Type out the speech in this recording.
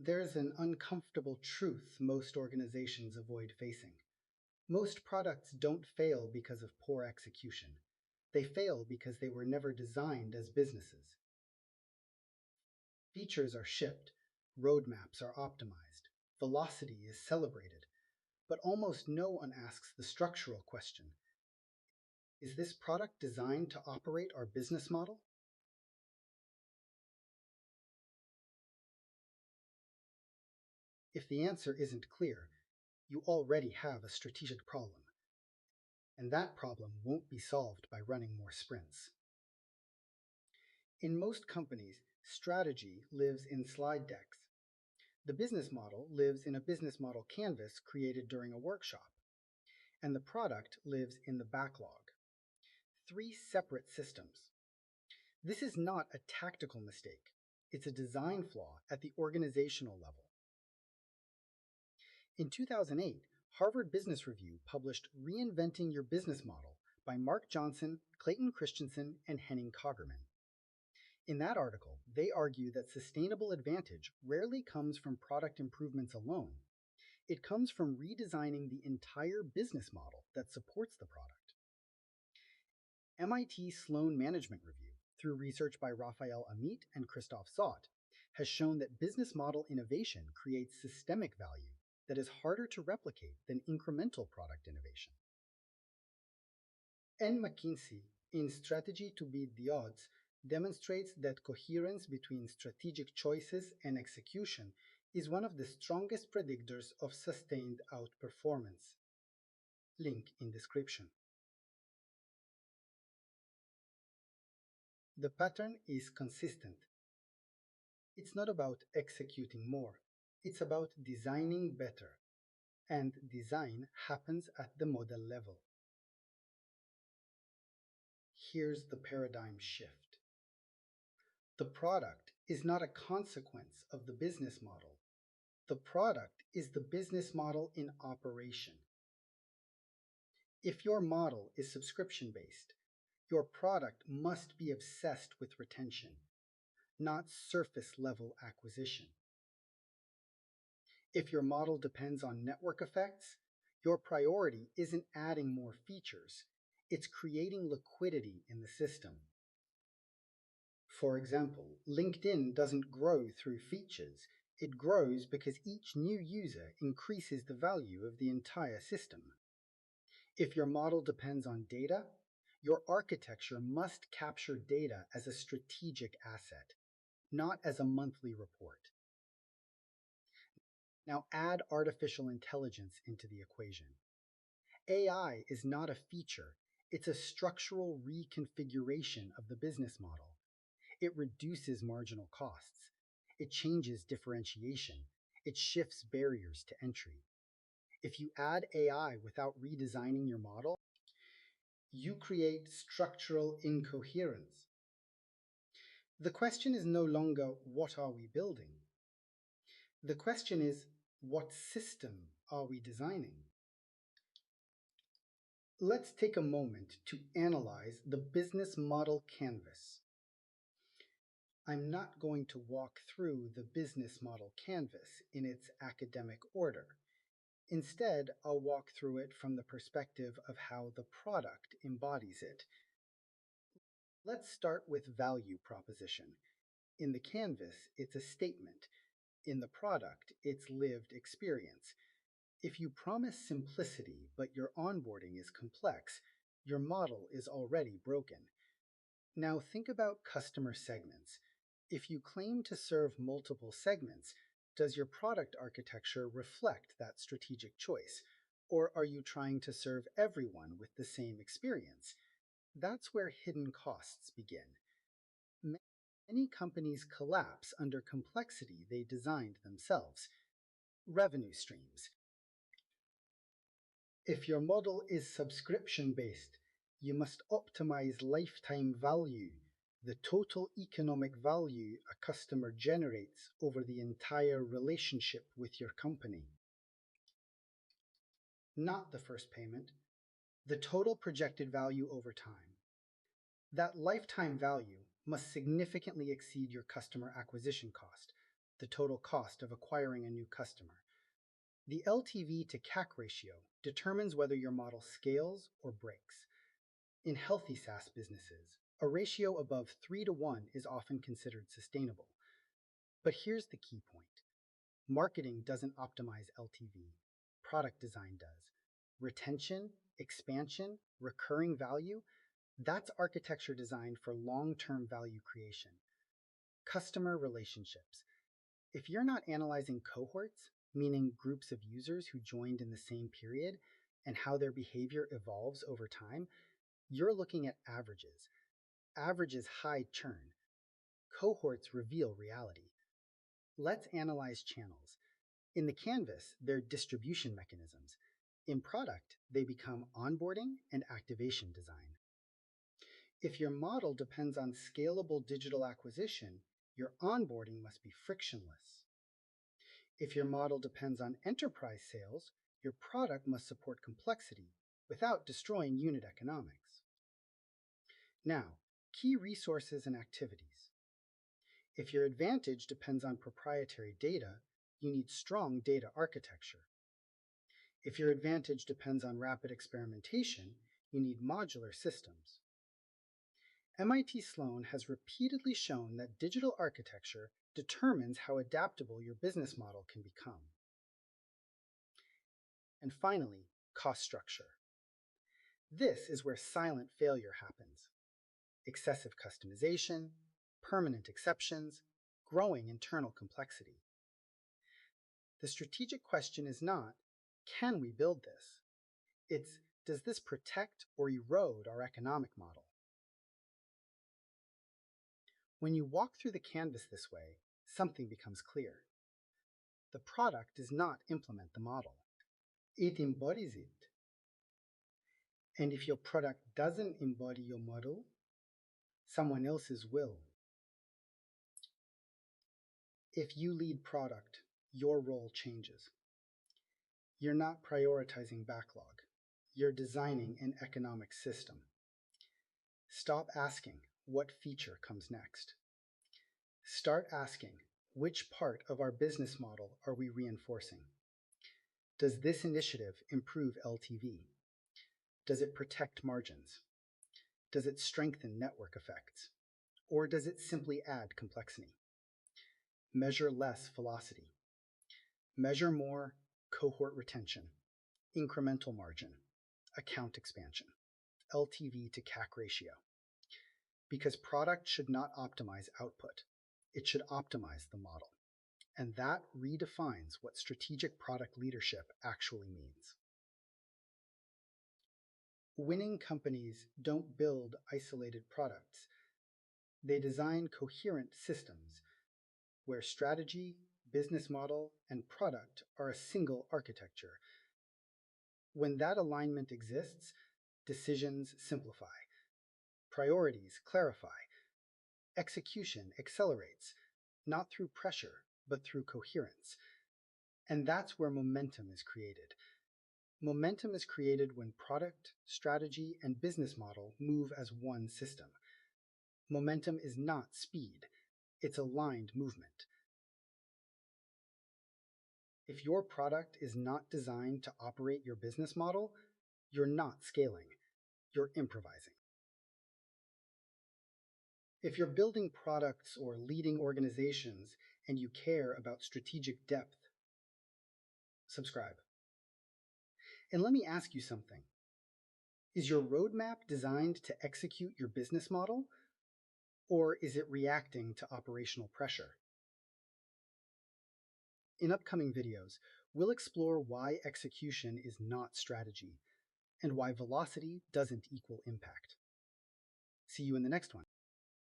There's an uncomfortable truth most organizations avoid facing. Most products don't fail because of poor execution. They fail because they were never designed as businesses. Features are shipped, roadmaps are optimized, velocity is celebrated, but almost no one asks the structural question: is this product designed to operate our business model? If the answer isn't clear, you already have a strategic problem, and that problem won't be solved by running more sprints. In most companies, strategy lives in slide decks. The business model lives in a business model canvas created during a workshop, and the product lives in the backlog. Three separate systems. This is not a tactical mistake. It's a design flaw at the organizational level. In 2008, Harvard Business Review published Reinventing Your Business Model by Mark Johnson, Clayton Christensen, and Henning Coggerman. In that article, they argue that sustainable advantage rarely comes from product improvements alone. It comes from redesigning the entire business model that supports the product. MIT Sloan Management Review, through research by Raphael Amit and Christoph Zott, has shown that business model innovation creates systemic value that is harder to replicate than incremental product innovation. N. McKinsey, in Strategy to Beat the Odds, demonstrates that coherence between strategic choices and execution is one of the strongest predictors of sustained outperformance. Link in description. The pattern is consistent. It's not about executing more, it's about designing better, and design happens at the model level. Here's the paradigm shift. The product is not a consequence of the business model. The product is the business model in operation. If your model is subscription-based, your product must be obsessed with retention, not surface-level acquisition. If your model depends on network effects, your priority isn't adding more features, it's creating liquidity in the system. For example, LinkedIn doesn't grow through features, it grows because each new user increases the value of the entire system. If your model depends on data, your architecture must capture data as a strategic asset, not as a monthly report. Now add artificial intelligence into the equation. AI is not a feature, it's a structural reconfiguration of the business model. It reduces marginal costs. It changes differentiation. It shifts barriers to entry. If you add AI without redesigning your model, you create structural incoherence. The question is no longer, what are we building? The question is, what system are we designing? Let's take a moment to analyze the business model canvas. I'm not going to walk through the business model canvas in its academic order. Instead, I'll walk through it from the perspective of how the product embodies it. Let's start with value proposition. In the canvas, it's a statement. In the product, it's lived experience. If you promise simplicity, but your onboarding is complex, your model is already broken. Now think about customer segments. If you claim to serve multiple segments, does your product architecture reflect that strategic choice? Or are you trying to serve everyone with the same experience? That's where hidden costs begin. Many companies collapse under complexity they designed themselves. Revenue streams. If your model is subscription-based, you must optimize lifetime value, the total economic value a customer generates over the entire relationship with your company. Not the first payment, the total projected value over time. That lifetime value must significantly exceed your customer acquisition cost, the total cost of acquiring a new customer. The LTV to CAC ratio determines whether your model scales or breaks. In healthy SaaS businesses, a ratio above 3 to 1 is often considered sustainable. But here's the key point. Marketing doesn't optimize LTV. Product design does. Retention, expansion, recurring value, that's architecture designed for long-term value creation. Customer relationships. If you're not analyzing cohorts, meaning groups of users who joined in the same period, and how their behavior evolves over time, you're looking at averages. Averages hide churn. Cohorts reveal reality. Let's analyze channels. In the canvas, they're distribution mechanisms. In product, they become onboarding and activation design. If your model depends on scalable digital acquisition, your onboarding must be frictionless. If your model depends on enterprise sales, your product must support complexity without destroying unit economics. Now, key resources and activities. If your advantage depends on proprietary data, you need strong data architecture. If your advantage depends on rapid experimentation, you need modular systems. MIT Sloan has repeatedly shown that digital architecture determines how adaptable your business model can become. And finally, cost structure. This is where silent failure happens. Excessive customization, permanent exceptions, growing internal complexity. The strategic question is not, can we build this? It's, does this protect or erode our economic model? When you walk through the canvas this way, something becomes clear. The product does not implement the model. It embodies it. And if your product doesn't embody your model, someone else's will. If you lead product, your role changes. You're not prioritizing backlog. You're designing an economic system. Stop asking what feature comes next. Start asking, which part of our business model are we reinforcing? Does this initiative improve LTV? Does it protect margins? Does it strengthen network effects? Or does it simply add complexity? Measure less velocity. Measure more cohort retention, incremental margin, account expansion, LTV to CAC ratio. Because product should not optimize output. It should optimize the model. And that redefines what strategic product leadership actually means. Winning companies don't build isolated products. They design coherent systems where strategy, business model, and product are a single architecture. When that alignment exists, decisions simplify, priorities clarify, execution accelerates, not through pressure, but through coherence. And that's where momentum is created. Momentum is created when product, strategy, and business model move as one system. Momentum is not speed, it's aligned movement. If your product is not designed to operate your business model, you're not scaling, you're improvising. If you're building products or leading organizations and you care about strategic depth, subscribe. And let me ask you something. Is your roadmap designed to execute your business model, or is it reacting to operational pressure? In upcoming videos, we'll explore why execution is not strategy, and why velocity doesn't equal impact. See you in the next one.